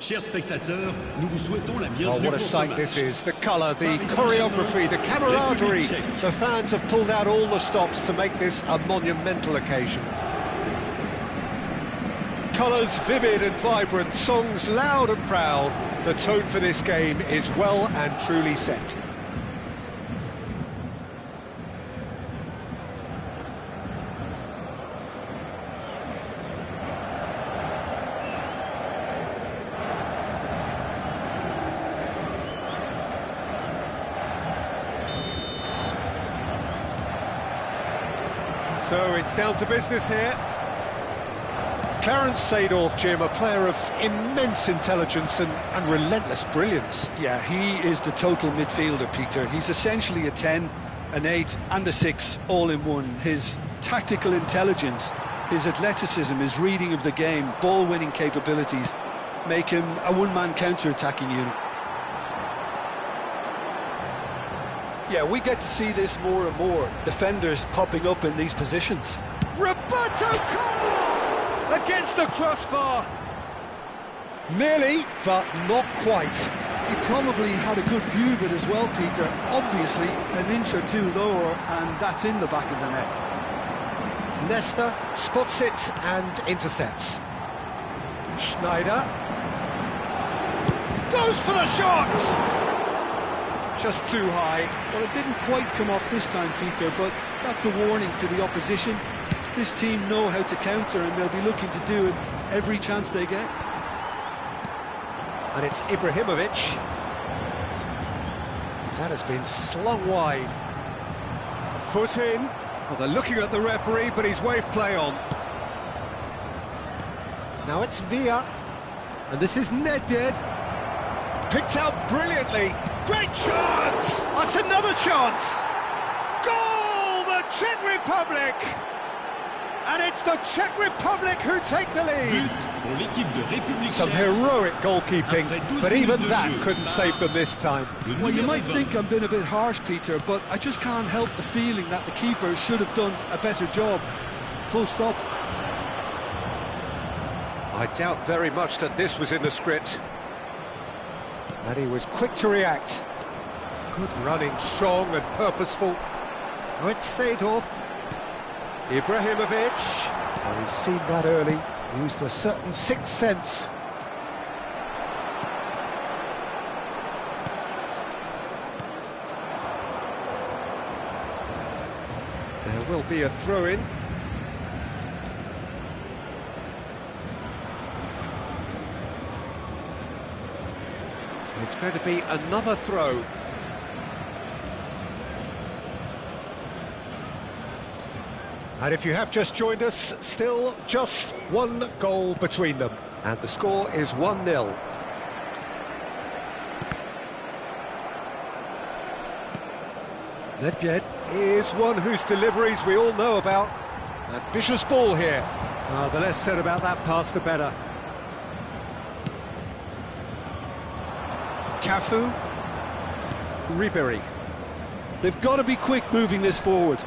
Chers spectateurs, nous vous souhaitons la bienvenue. Oh, what a sight this is. The colour, the choreography, the camaraderie. The fans have pulled out all the stops to make this a monumental occasion. Colours vivid and vibrant, songs loud and proud. The tone for this game is well and truly set. So it's down to business here. Clarence Seedorf, Jim, a player of immense intelligence and relentless brilliance. Yeah, he is the total midfielder, Peter. He's essentially a 10, an 8 and a 6 all in one. His tactical intelligence, his athleticism, his reading of the game, ball-winning capabilities make him a one-man counter-attacking unit. Yeah, we get to see this more and more. Defenders popping up in these positions. Roberto Carlos against the crossbar. Nearly, but not quite. He probably had a good view of it as well, Peter. Obviously, an inch or two lower, and that's in the back of the net. Nesta spots it and intercepts. Schneider goes for the shot! Just too high. Well, it didn't quite come off this time, Peter, but that's a warning to the opposition. This team know how to counter, and they'll be looking to do it every chance they get. And it's Ibrahimovic. That has been slung wide. Foot in. Well, they're looking at the referee, but he's waved play on. Now it's Villa. And this is Nedved. Picked out brilliantly. Great chance! That's another chance! Goal! The Czech Republic! And it's the Czech Republic who take the lead. Some heroic goalkeeping, but even that couldn't save them this time. Well, you might think I'm being a bit harsh, Peter, but I just can't help the feeling that the keeper should have done a better job. Full stop. I doubt very much that this was in the script. And he was quick to react. Good running, strong and purposeful. Now it's Seedorf. Ibrahimovic. Oh, he's seen that early. Used a certain sixth sense. There will be a throw-in. It's going to be another throw. And if you have just joined us, still just one goal between them. And the score is 1-0. Nedved is one whose deliveries we all know about. Ambitious ball here. The less said about that pass, the better. Cafu. Ribery. They've got to be quick moving this forward.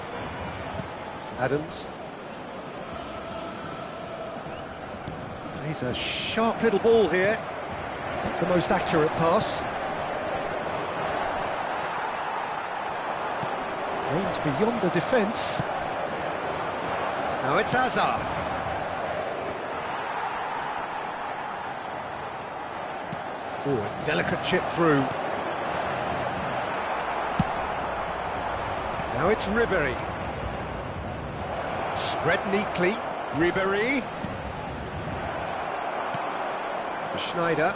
Adams. Plays a sharp little ball here. Not the most accurate pass. Aims beyond the defence. Now it's Hazard. Oh, a delicate chip through. Now it's Ribery. Spread neatly. Ribery. Schneider.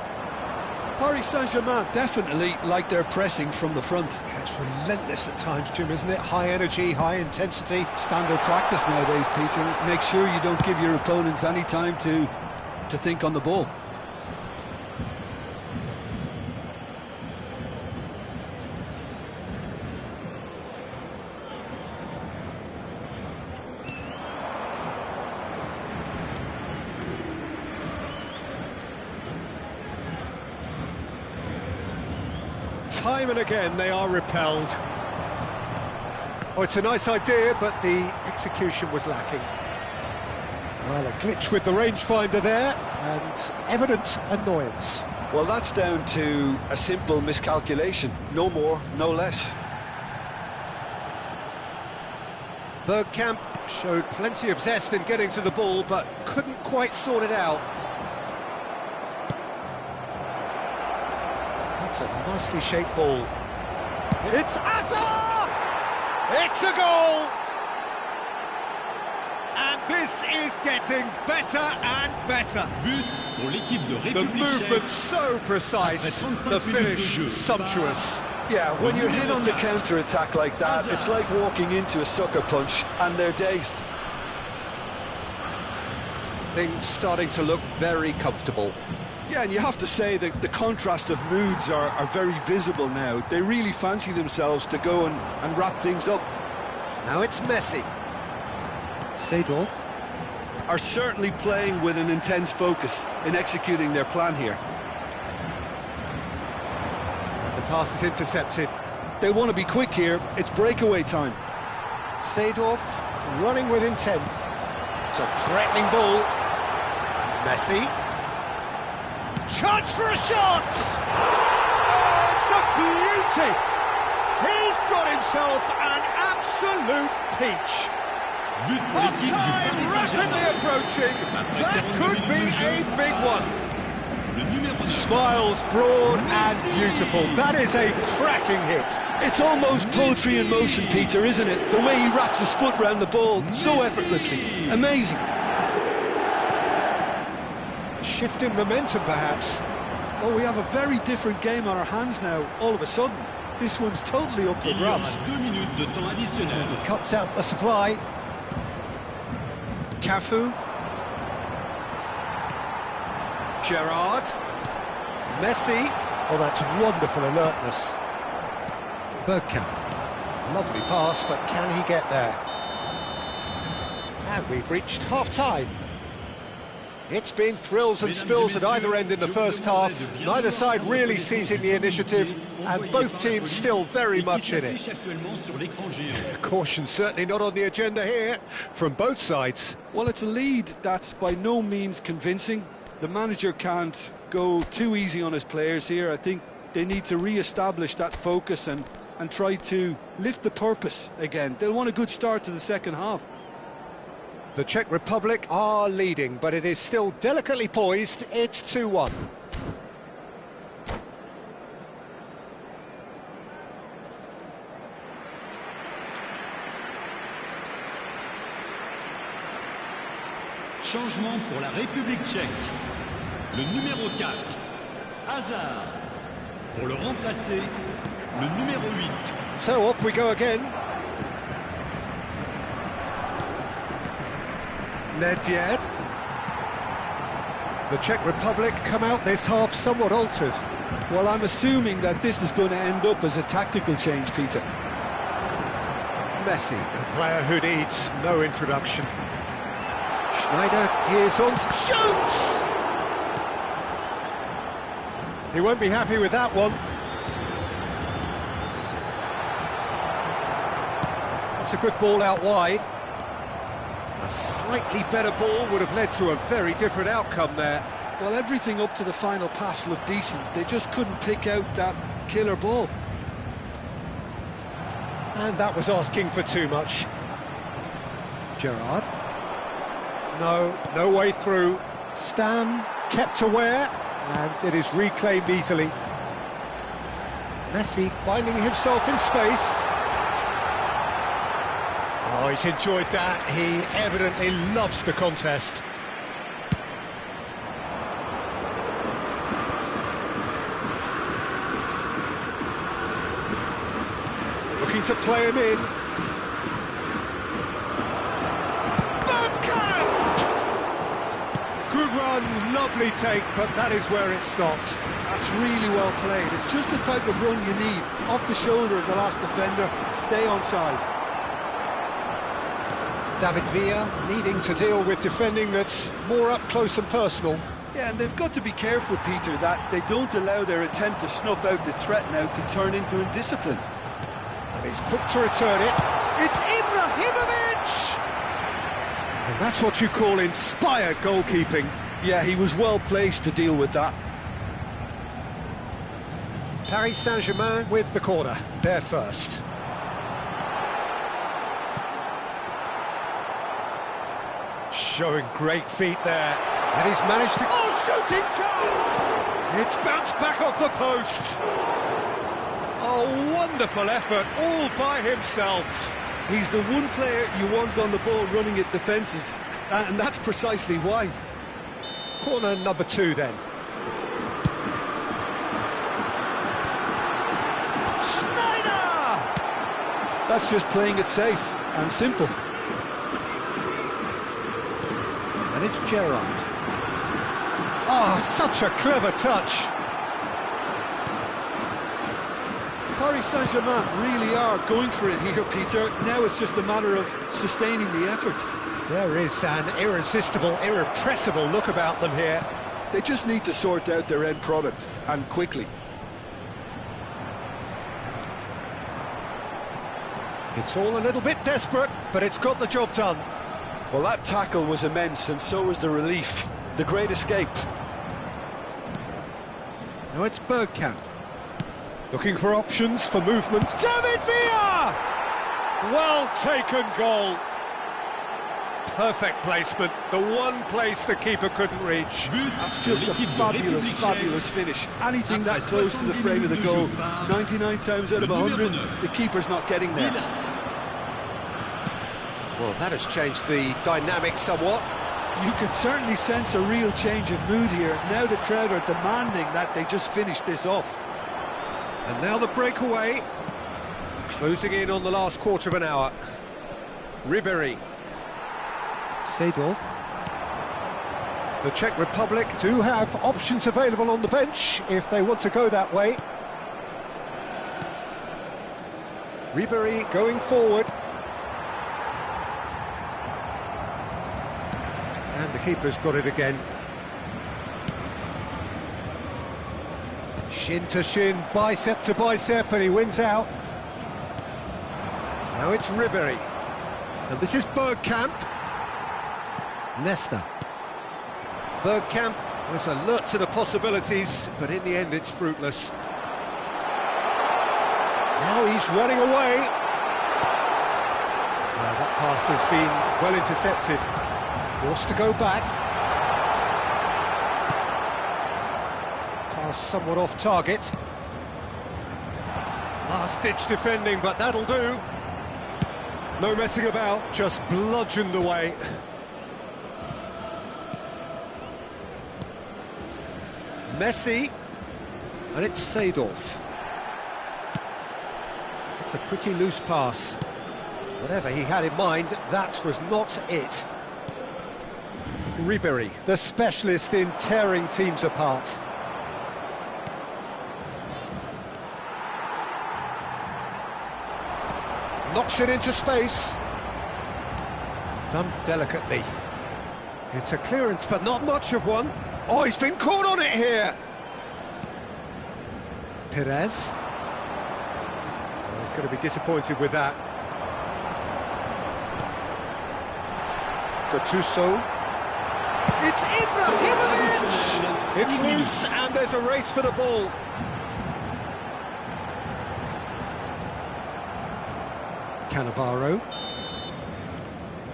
Paris Saint-Germain definitely like their pressing from the front. Yeah, it's relentless at times, Jim, isn't it? High energy, high intensity. Standard practice nowadays, Peter. Make sure you don't give your opponents any time to think on the ball. Time and again they are repelled. Oh, it's a nice idea, but the execution was lacking. Well, a glitch with the rangefinder there, and evident annoyance. Well, that's down to a simple miscalculation. No more, no less. Bergkamp showed plenty of zest in getting to the ball, but couldn't quite sort it out. That's a nicely shaped ball. It's Hazard! It's a goal! And this is getting better and better. But pour l'équipe de The République movement Tchèque. so precise, the finish sumptuous. Yeah, when you're hit on the counter-attack like that, it's like walking into a sucker punch, and they're dazed. Things starting to look very comfortable. Yeah, and you have to say that the contrast of moods are very visible now. They really fancy themselves to go and wrap things up. Now it's Messi. Seedorf. Are certainly playing with an intense focus in executing their plan here. The pass is intercepted. They want to be quick here. It's breakaway time. Seedorf running with intent. It's a threatening ball. Messi. Chance for a shot! Oh, it's a beauty! He's got himself an absolute peach. But pour Half l'équipe du time Paris rapidly Saint-Germain. approaching. That could be a big one. Le numéro 9. Smiles broad and beautiful. That is a cracking hit. It's almost poetry in motion, Peter, isn't it? The way he wraps his foot round the ball so effortlessly. Amazing. Shift in momentum, perhaps. Oh, we have a very different game on our hands now, all of a sudden. This one's totally up for Il y aura grabs. 2 minutes de temps additionnel. Cuts out the supply. Cafu. Gerrard. Messi. Oh, that's wonderful alertness. Bergkamp. Lovely pass, but can he get there? And we've reached half-time. It's been thrills and spills at either end in the first half. Neither side really seizing the initiative, and both teams still very much in it. Caution certainly not on the agenda here, from both sides. Well, it's a lead that's by no means convincing. The manager can't go too easy on his players here. I think they need to re-establish that focus and try to lift the purpose again. They'll want a good start to the second half. The Czech Republic are leading, but it is still delicately poised. It's 2-1. Changement pour la République Tchèque. Le numéro 4, Hazard. Pour le remplacer, le numéro 8. So off we go again. Nedved. The Czech Republic come out this half somewhat altered. Well, I'm assuming that this is going to end up as a tactical change, Peter. Messi, a player who needs no introduction. Schneider is on, shoots! He won't be happy with that one. It's a good ball out wide. A slightly better ball would have led to a very different outcome there. Well, everything up to the final pass looked decent. They just couldn't pick out that killer ball. And that was asking for too much. Gerrard. No way through. Stam kept aware, and it is reclaimed easily. Messi finding himself in space. Oh, he's enjoyed that. He evidently loves the contest. Looking to play him in. Good run, lovely take, but that is where it stopped. That's really well played. It's just the type of run you need. Off the shoulder of the last defender, stay onside. David Villa needing to deal with defending that's more up close and personal. Yeah, and they've got to be careful, Peter, that they don't allow their attempt to snuff out the threat now to turn into indiscipline. And he's quick to return it. It's Ibrahimovic! And that's what you call inspired goalkeeping. Yeah, he was well placed to deal with that. Paris Saint-Germain with the corner, there first. Showing great feet there, and he's managed to... Oh, shooting chance! It's bounced back off the post. Oh, wonderful effort, all by himself. He's the one player you want on the ball running at defences, and that's precisely why. Corner number 2 then. Schneider! That's just playing it safe and simple. And it's Gerard. Oh, such a clever touch. Paris Saint-Germain really are going for it here, Peter. Now it's just a matter of sustaining the effort. There is an irresistible, irrepressible look about them here. They just need to sort out their end product, and quickly. It's all a little bit desperate, but it's got the job done. Well, that tackle was immense, and so was the relief. The great escape. Now it's Bergkamp. Looking for options for movement. David Villa! Well taken goal. Perfect placement. The one place the keeper couldn't reach. That's just a fabulous, fabulous finish. Anything that close to the frame of the goal, 99 times out of 100, the keeper's not getting there. Well, that has changed the dynamic somewhat. You can certainly sense a real change of mood here. Now the crowd are demanding that they just finish this off. And now the breakaway. Closing in on the last quarter of an hour. Ribéry. Seedorf. The Czech Republic do have options available on the bench if they want to go that way. Ribéry going forward. And the keeper's got it again. Shin to shin, bicep to bicep, and he wins out. Now it's Ribéry. And this is Bergkamp. Nesta. Bergkamp was alert to the possibilities, but in the end it's fruitless. Now he's running away. That pass has been well intercepted. Forced to go back. Pass somewhat off target. Last-ditch defending, but that'll do. No messing about, just bludgeoned away. Messi, and it's Seedorf. It's a pretty loose pass. Whatever he had in mind, that was not it. Ribéry, the specialist in tearing teams apart. Knocks it into space. Done delicately. It's a clearance, but not much of one. Oh, he's been caught on it here. Perez. Oh, he's going to be disappointed with that. Gattuso. It's Ibrahimovic! It's loose, and there's a race for the ball. Cannavaro.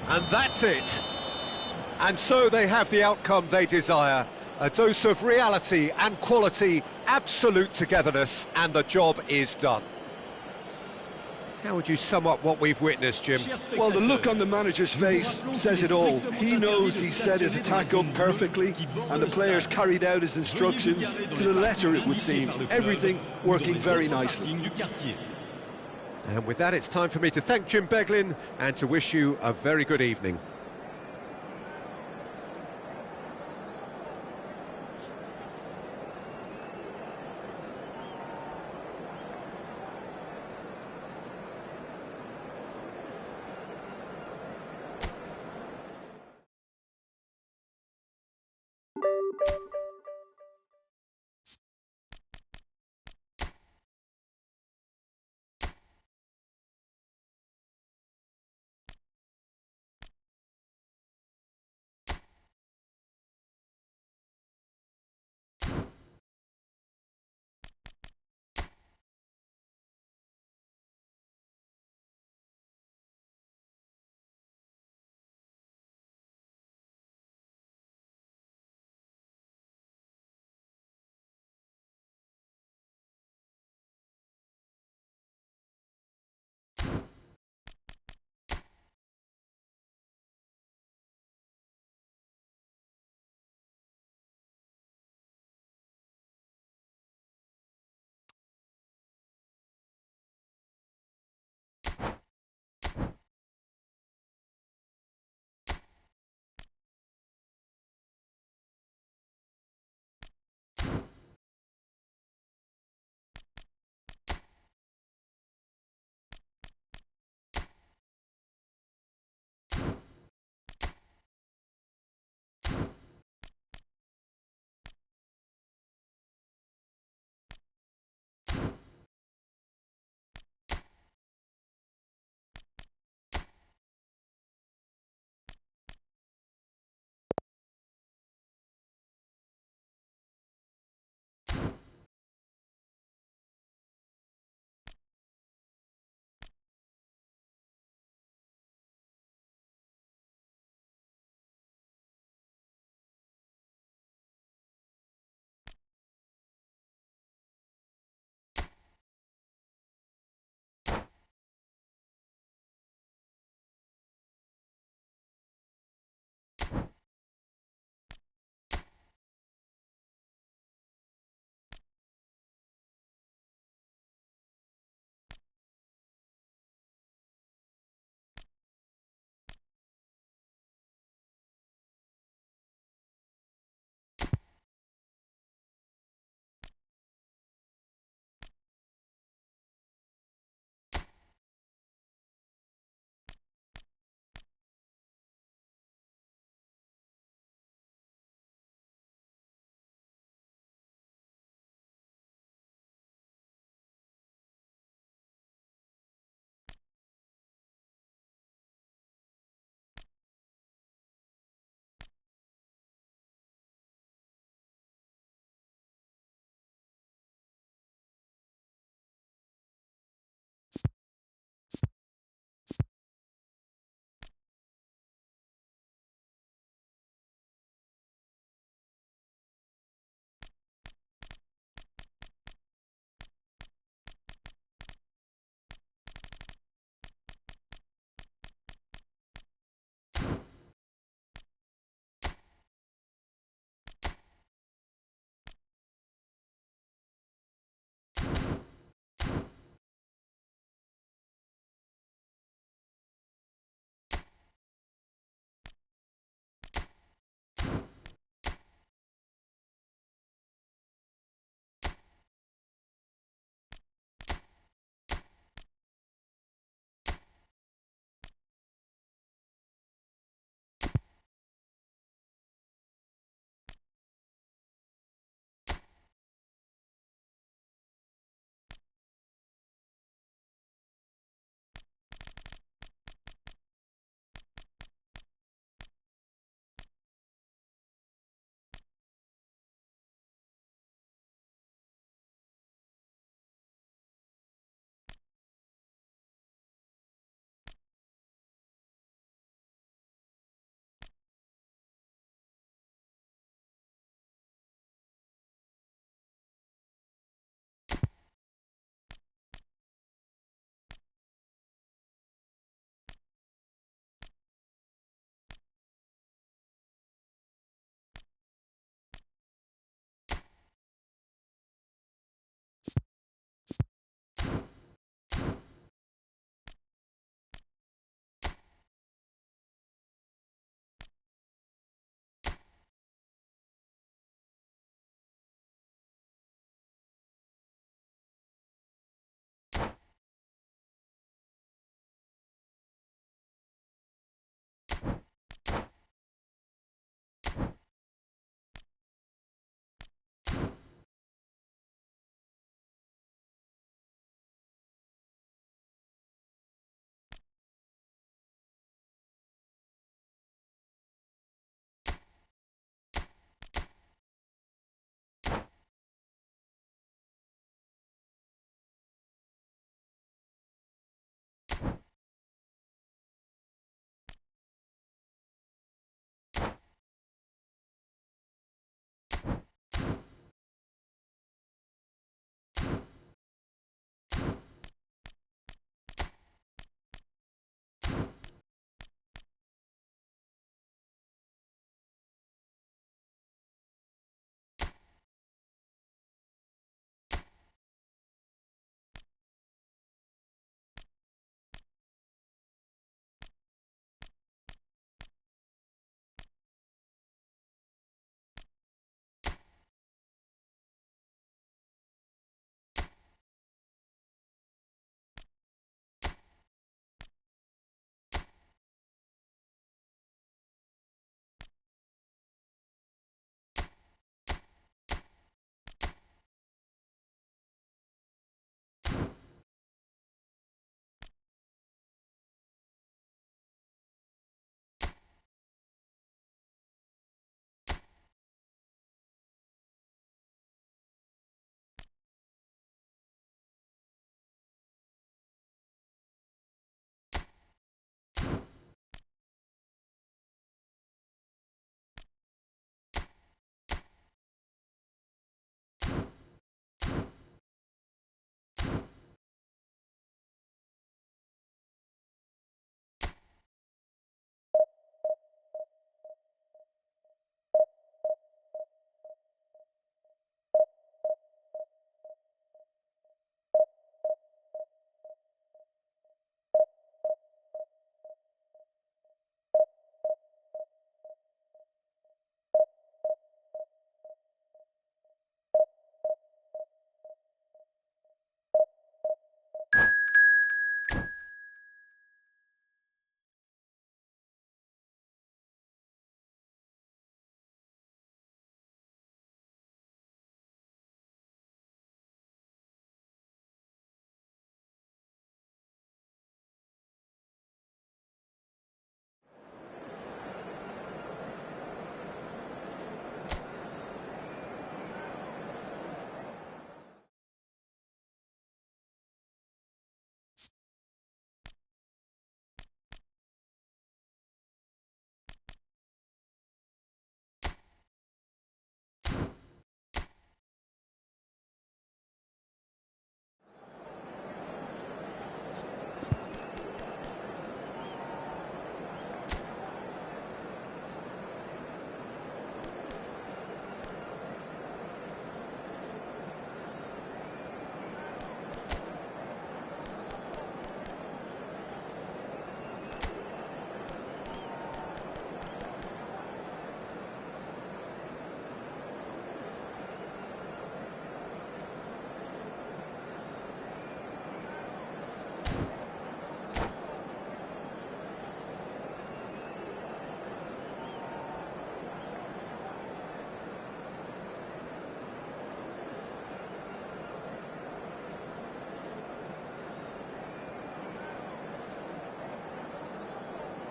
And that's it. And so they have the outcome they desire. A dose of reality and quality, absolute togetherness, and the job is done. How would you sum up what we've witnessed, Jim? Well, the look on the manager's face says it all. He knows he set his attack up perfectly, and the players carried out his instructions to the letter, it would seem. Everything working very nicely. And with that, it's time for me to thank Jim Beglin and to wish you a very good evening.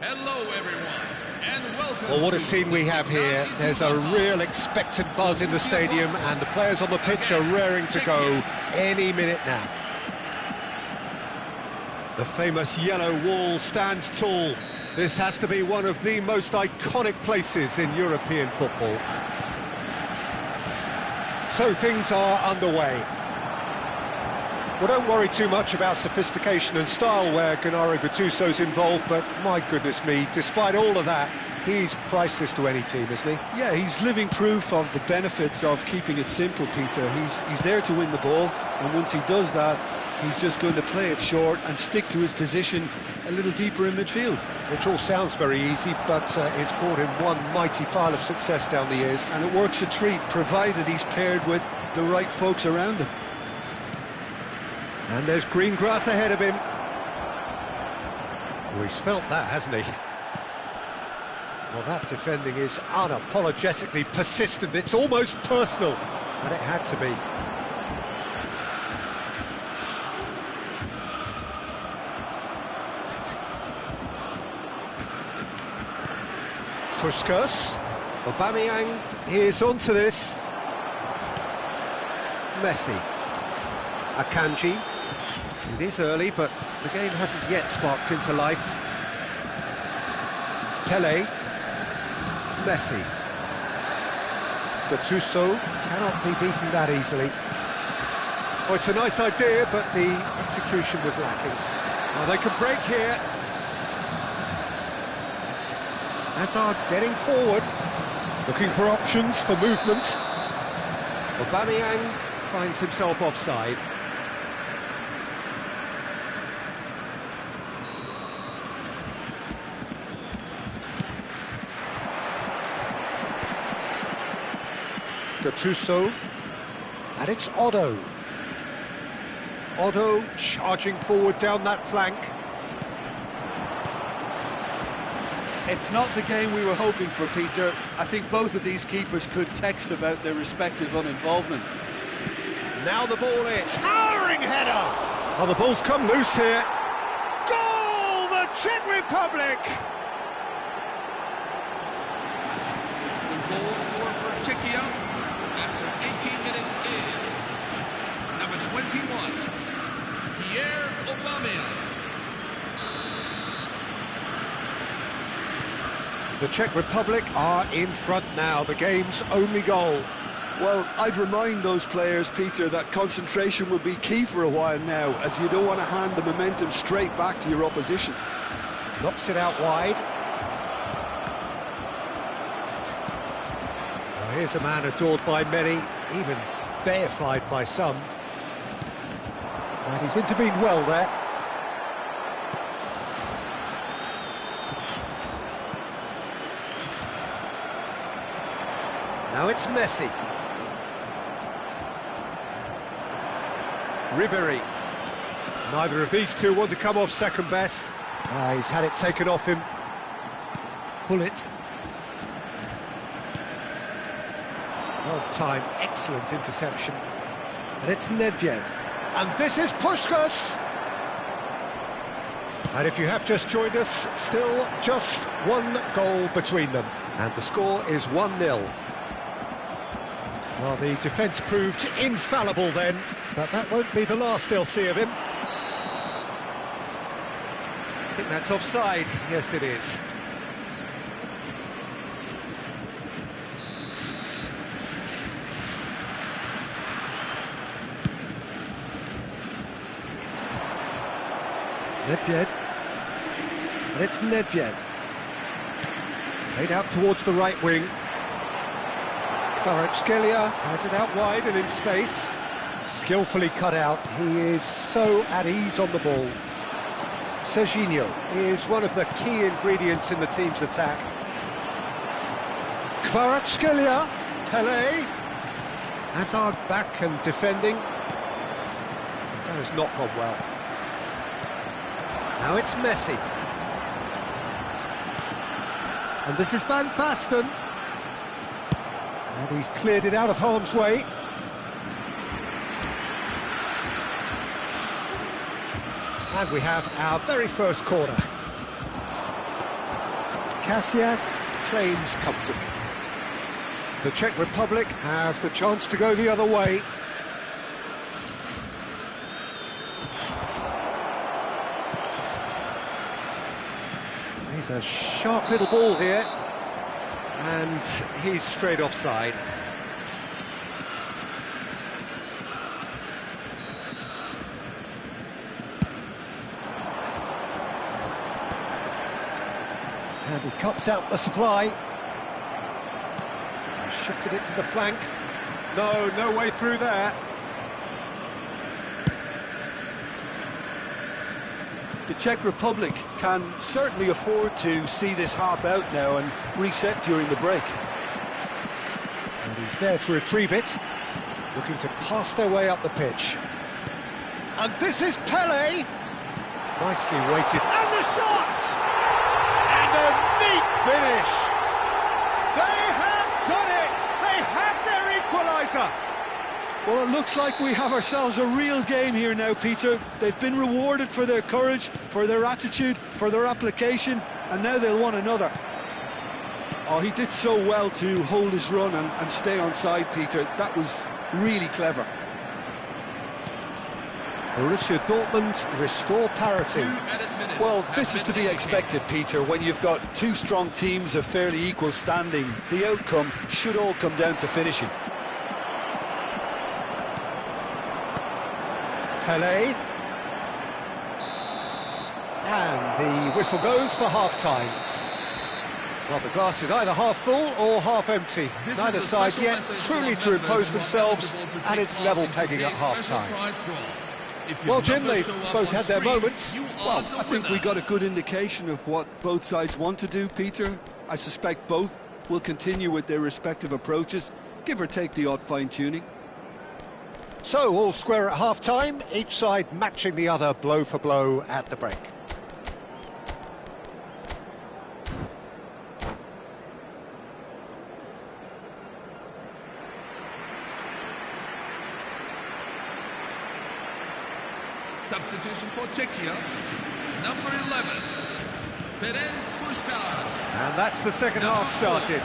Hello, everyone, and welcome. Well, what a to scene we have here. There's a real expectant buzz in the stadium, and the players on the pitch are raring to go any minute now. The famous yellow wall stands tall. This has to be one of the most iconic places in European football. So things are underway. Well, don't worry too much about sophistication and style where Gennaro Gattuso's involved, but my goodness me, despite all of that, he's priceless to any team, isn't he? Yeah, he's living proof of the benefits of keeping it simple, Peter. He's there to win the ball, and once he does that, he's just going to play it short and stick to his position a little deeper in midfield. Which all sounds very easy, but it's brought him one mighty pile of success down the years. And it works a treat, provided he's paired with the right folks around him. And there's green grass ahead of him. Oh, he's felt that, hasn't he? Well, that defending is unapologetically persistent. It's almost personal, and it had to be. Puskas. Aubameyang is onto this. Messi. Akanji. It is early, but the game hasn't yet sparked into life. Pele. Messi. Gattuso cannot be beaten that easily. Oh, it's a nice idea, but the execution was lacking. Well, they can break here. Hazard getting forward, looking for options for movement. Aubameyang finds himself offside. Gattuso, and it's Otto. Otto charging forward down that flank. It's not the game we were hoping for, Peter. I think both of these keepers could text about their respective uninvolvement. Now the ball in. Towering header! Oh, the ball's come loose here. Goal! The Czech Republic! The goal scorer for Czechia after 18 minutes is number 21, Pierre Aubameyang. The Czech Republic are in front now, the game's only goal. Well, I'd remind those players, Peter, that concentration will be key for a while now, as you don't want to hand the momentum straight back to your opposition. Knocks it out wide. Well, here's a man adored by many, even deified by some. And he's intervened well there. Now it's Messi. Ribéry. Neither of these two want to come off second best. He's had it taken off him. Bullet. Well timed, excellent interception. And it's Nedved. And this is Puskas. And if you have just joined us, still just one goal between them. And the score is 1-0. Well, the defence proved infallible then, but that won't be the last they'll see of him. I think that's offside. Yes, it is. Nedved. And it's Nedved. Played out towards the right wing. Kvaratskhelia has it out wide and in space. Skillfully cut out. He is so at ease on the ball. Serginho is one of the key ingredients in the team's attack. Kvaratskhelia, Pele. Hazard back and defending. That has not gone well. Now it's Messi. And this is Van Basten. And he's cleared it out of harm's way. And we have our very first corner. Casillas claims comfortably. The Czech Republic have the chance to go the other way. He's a sharp little ball here, and he's straight offside. And he cuts out the supply. Shifted it to the flank. No way through there. The Czech Republic can certainly afford to see this half out now and reset during the break. And he's there to retrieve it, looking to pass their way up the pitch. And this is Pele! Nicely weighted. And the shot! And a neat finish! They have done it! They have their equaliser! Well, it looks like we have ourselves a real game here now, Peter. They've been rewarded for their courage, for their attitude, for their application, and now they'll want another. Oh, he did so well to hold his run and stay on side, Peter. That was really clever. Borussia Dortmund restore parity. Well, this is to be expected, Peter. When you've got two strong teams of fairly equal standing, the outcome should all come down to finishing. Pele. And the whistle goes for half-time. Well, the glass is either half full or half empty. Neither side yet truly to impose themselves, and it's level pegging at half-time. Well, Jim, they've both had their moments. Well, I think we got a good indication of what both sides want to do, Peter. I suspect both will continue with their respective approaches, give or take the odd fine-tuning. So, all square at half-time, each side matching the other blow for blow at the break. Substitution for Czechia, number 11, Ferenc Puskás. And that's the second half started.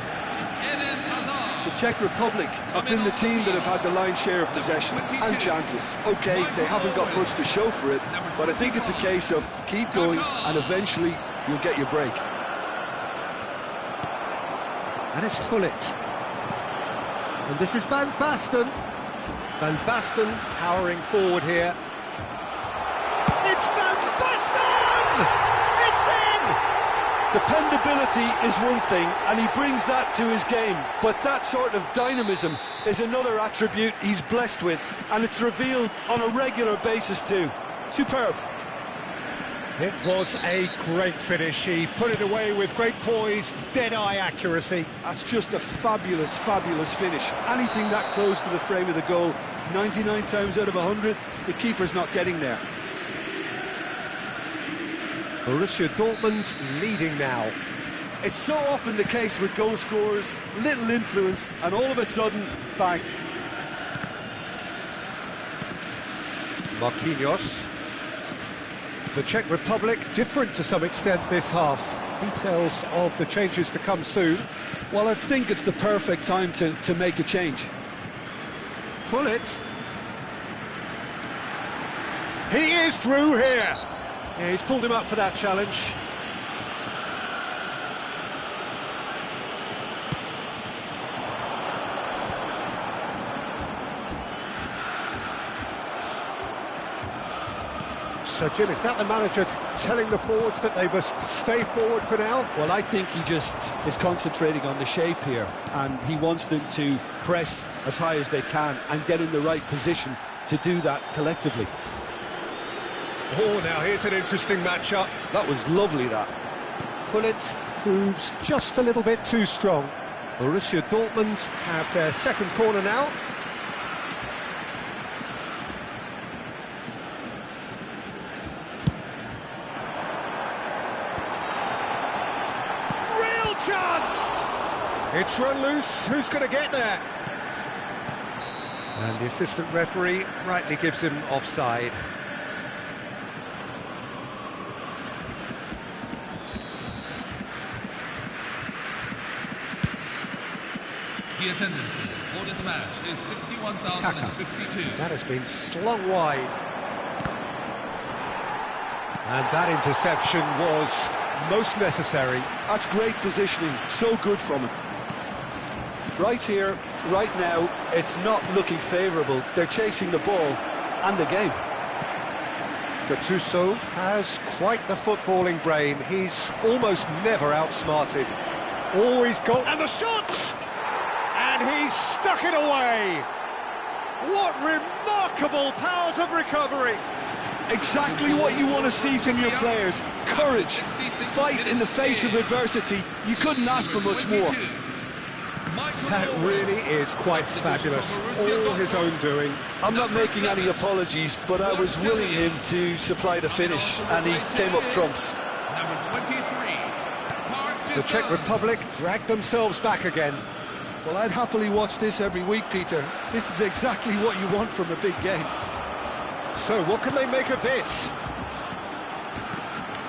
The Czech Republic have been the team that have had the lion's share of possession and chances. OK, they haven't got much to show for it, but I think it's a case of keep going and eventually you'll get your break. And it's Gullit. And this is Van Basten. Van Basten powering forward here. It's Van Basten! It's in! Dependability is one thing, and he brings that to his game, but that sort of dynamism is another attribute he's blessed with, and it's revealed on a regular basis too. Superb. It was a great finish. He put it away with great poise, dead-eye accuracy. That's just a fabulous, fabulous finish. Anything that close to the frame of the goal, 99 times out of 100, the keeper's not getting there. Borussia Dortmund leading now. It's so often the case with goal scorers, little influence, and all of a sudden, bang. Marquinhos. The Czech Republic different to some extent this half. Details of the changes to come soon. Well, I think it's the perfect time to make a change. Gullit. He is through here. Yeah, he's pulled him up for that challenge. So, Jim, is that the manager telling the forwards that they must stay forward for now? Well, I think he just is concentrating on the shape here, and he wants them to press as high as they can and get in the right position to do that collectively. Oh, now here's an interesting matchup. That was lovely, that. Gullit proves just a little bit too strong. Borussia Dortmund have their second corner now. Real chance! It's run loose. Who's going to get there? And the assistant referee rightly gives him offside. The attendances for this match is 61,052. That has been slung wide. And that interception was most necessary. That's great positioning, so good from him. Right here, right now, it's not looking favourable. They're chasing the ball and the game. Gattuso has quite the footballing brain. He's almost never outsmarted. Always got... And the shot! And he's stuck it away! What remarkable powers of recovery! Exactly what you want to see from your players. Courage, fight in the face of adversity. You couldn't ask for much more. That really is quite fabulous. All his own doing. I'm not making any apologies, but I was willing him to supply the finish, and he came up trumps. Number 23. The Czech Republic dragged themselves back again. Well, I'd happily watch this every week, Peter. This is exactly what you want from a big game. So, what can they make of this?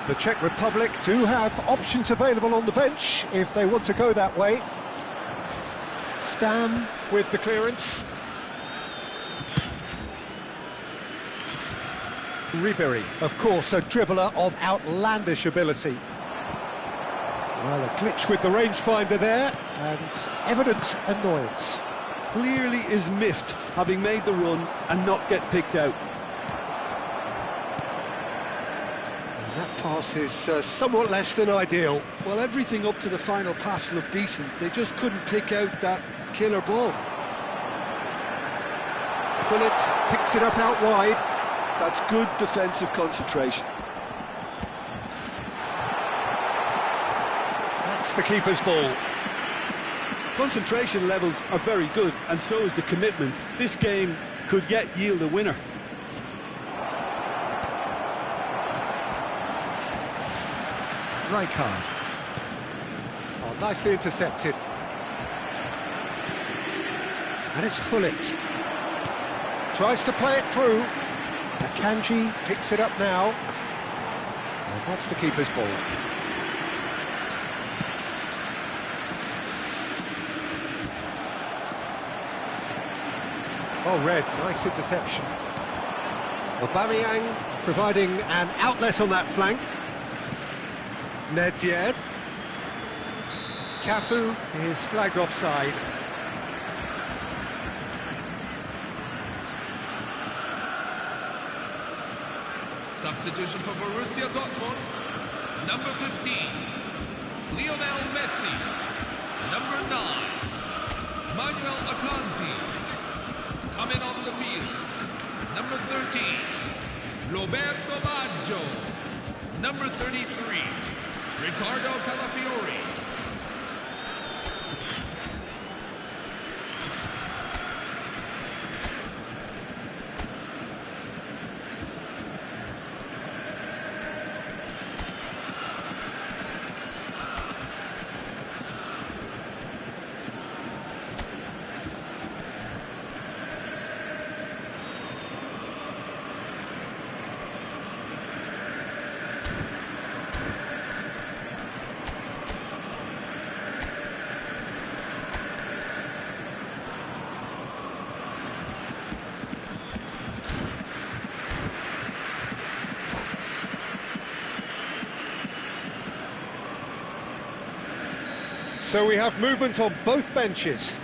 The Czech Republic do have options available on the bench if they want to go that way. Stam with the clearance. Ribery, of course, a dribbler of outlandish ability. Well, a glitch with the rangefinder there, and evident annoyance. Clearly is miffed, having made the run and not get picked out. And that pass is somewhat less than ideal. Well, everything up to the final pass looked decent. They just couldn't pick out that killer ball. Gullit picks it up out wide. That's good defensive concentration. That's the keeper's ball. Concentration levels are very good, and so is the commitment. This game could yet yield a winner. Rijkaard. Oh, nicely intercepted. And it's Gullit. Tries to play it through. Akanji picks it up now. And that's the keeper's ball. Oh, Red, nice interception. Aubameyang providing an outlet on that flank. Nedved. Cafu is flagged offside. Substitution for Borussia Dortmund. Number 15, Lionel Messi. Number 9, Manuel Akanji. Coming on the field, number 13, Roberto Baggio. Number 33, Riccardo Calafiori. So we have movement on both benches.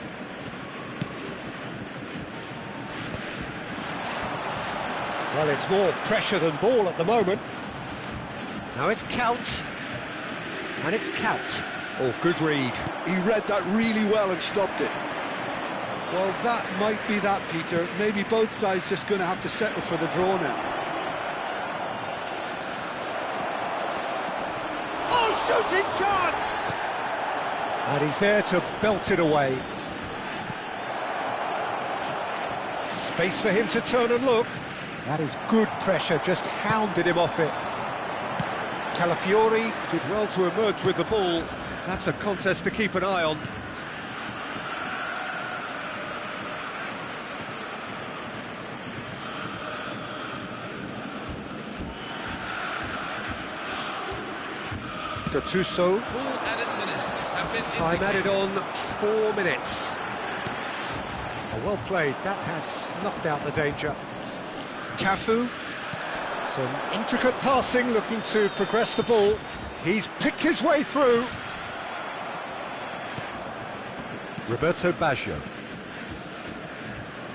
Well, it's more pressure than ball at the moment. Now it's Kaut. And it's Kaut. Oh, good read. He read that really well and stopped it. Well, that might be that, Peter. Maybe both sides just going to have to settle for the draw now. Oh, shooting chance! And he's there to belt it away. Space for him to turn and look. That is good pressure, just hounded him off it. Calafiori did well to emerge with the ball. That's a contest to keep an eye on. Gattuso. Full added minutes have been Time added on 4 minutes. well played. That has snuffed out the danger. Cafu. Some intricate passing, looking to progress the ball. He's picked his way through. Roberto Baggio.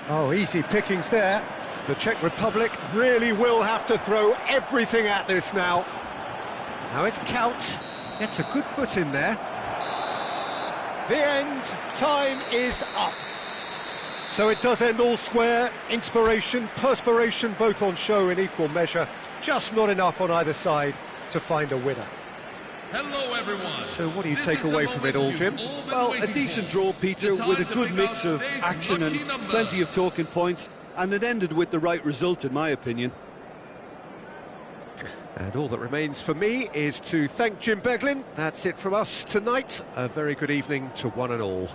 Oh, easy pickings there. The Czech Republic really will have to throw everything at this now. Now it's Couch. Gets a good foot in there. The end. Time is up. So it does end all square. Inspiration, perspiration, both on show in equal measure. Just not enough on either side to find a winner. Hello, everyone. So what do you take away from it all, Jim? Well, a decent draw, Peter, with a good mix of action and plenty of talking points, and it ended with the right result, in my opinion. And all that remains for me is to thank Jim Beglin. That's it from us tonight. A very good evening to one and all.